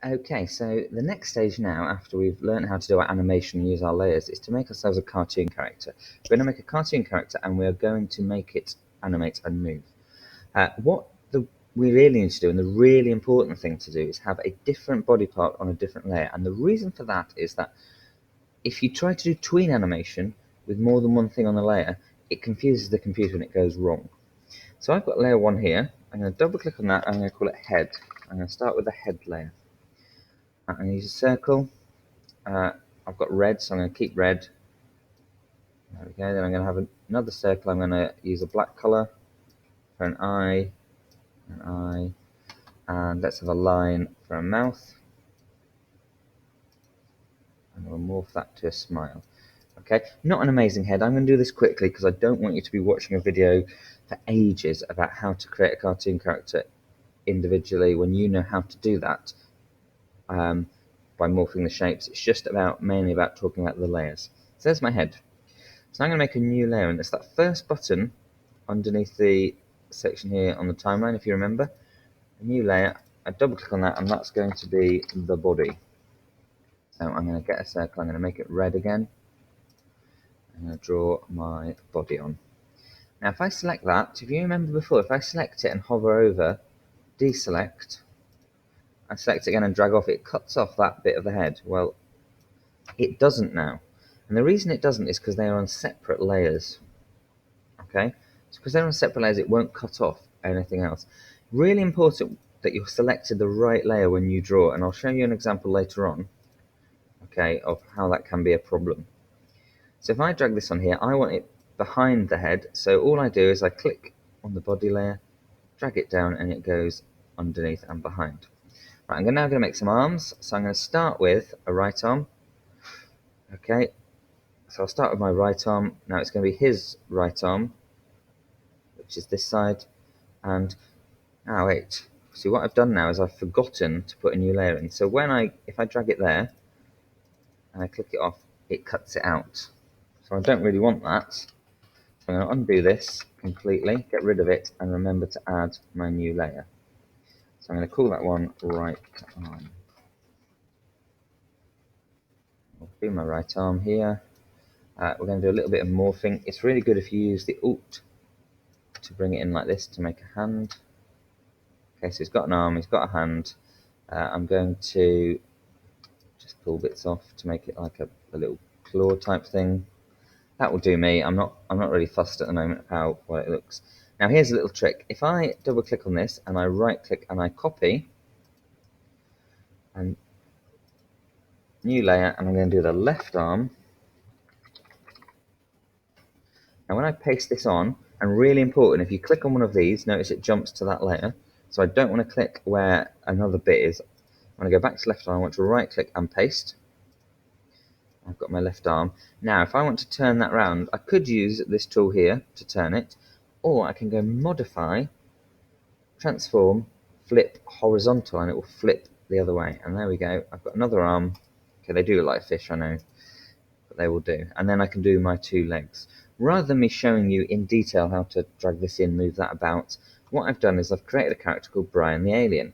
Okay, so the next stage now, after we've learned how to do our animation and use our layers, is to make ourselves a cartoon character. We're going to make a cartoon character and we're going to make it animate and move. We really need to do, and the really important thing to do, is have a different body part on a different layer. And the reason for that is that if you try to do tween animation with more than one thing on the layer, it confuses the computer and it goes wrong. So I've got layer 1 here. I'm going to double click on that and I'm going to call it head. I'm going to start with the head layer. I'm going to use a circle. I've got red, so I'm going to keep red. There we go. Then I'm going to have another circle. I'm going to use a black color for an eye, and let's have a line for a mouth. And we'll morph that to a smile. Okay, not an amazing head. I'm going to do this quickly because I don't want you to be watching a video for ages about how to create a cartoon character individually when you know how to do that by morphing the shapes. It's just mainly about talking about the layers. So there's my head. So I'm going to make a new layer, and it's that first button underneath the section here on the timeline, if you remember. A new layer. I double click on that, and that's going to be the body. So I'm going to get a circle. I'm going to make it red again. I'm going to draw my body on. Now if I select that, if you remember before, if I select it and hover over, deselect, I select it again and drag off, it cuts off that bit of the head. Well, it doesn't now. And the reason it doesn't is because they are on separate layers. Okay? So because they're on separate layers, it won't cut off anything else. Really important that you've selected the right layer when you draw, and I'll show you an example later on, okay, of how that can be a problem. So if I drag this on here, I want it behind the head, so all I do is I click on the body layer, drag it down, and it goes underneath and behind. Right, I'm now going to make some arms, so I'm going to start with a right arm. Okay, so I'll start with my right arm. Now it's going to be his right arm, which is this side, and wait. See, what I've done now is I've forgotten to put a new layer in. So if I drag it there and I click it off, it cuts it out. So I don't really want that. So I'm going to undo this completely, get rid of it, and remember to add my new layer. So I'm going to call that one right arm. I'll do my right arm here. We're going to do a little bit of morphing. It's really good if you use the Alt to bring it in like this to make a hand. Okay, so he's got an arm, he's got a hand. I'm going to just pull bits off to make it like a little claw type thing. That will do me. I'm not really fussed at the moment of how well it looks. Now here's a little trick. If I double click on this and I right click and I copy, and new layer, and I'm going to do the left arm. Now when I paste this on, and really important, if you click on one of these, notice it jumps to that layer. So I don't want to click where another bit is. When I go back to left arm, I want to right click and paste. I've got my left arm. Now if I want to turn that round, I could use this tool here to turn it, or I can go modify, transform, flip horizontal, and it will flip the other way. And there we go. I've got another arm. Okay, they do look like fish, I know, but they will do. And then I can do my two legs. Rather than me showing you in detail how to drag this in, move that about, what I've done is I've created a character called Brian the Alien.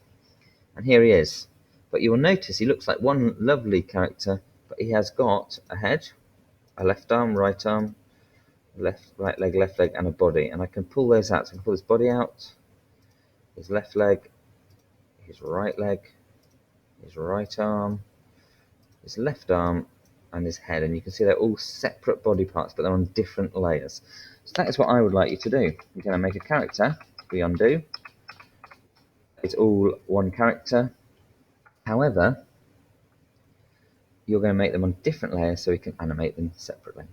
And here he is. But you will notice he looks like one lovely character, but he has got a head, a left arm, right arm, right leg, left leg, and a body. And I can pull those out. So I can pull his body out, his left leg, his right leg, his right arm, his left arm, and his head. And you can see they're all separate body parts, but they're on different layers. So that is what I would like you to do. You're going to make a character. We undo. It's all one character. However, you're going to make them on different layers so we can animate them separately.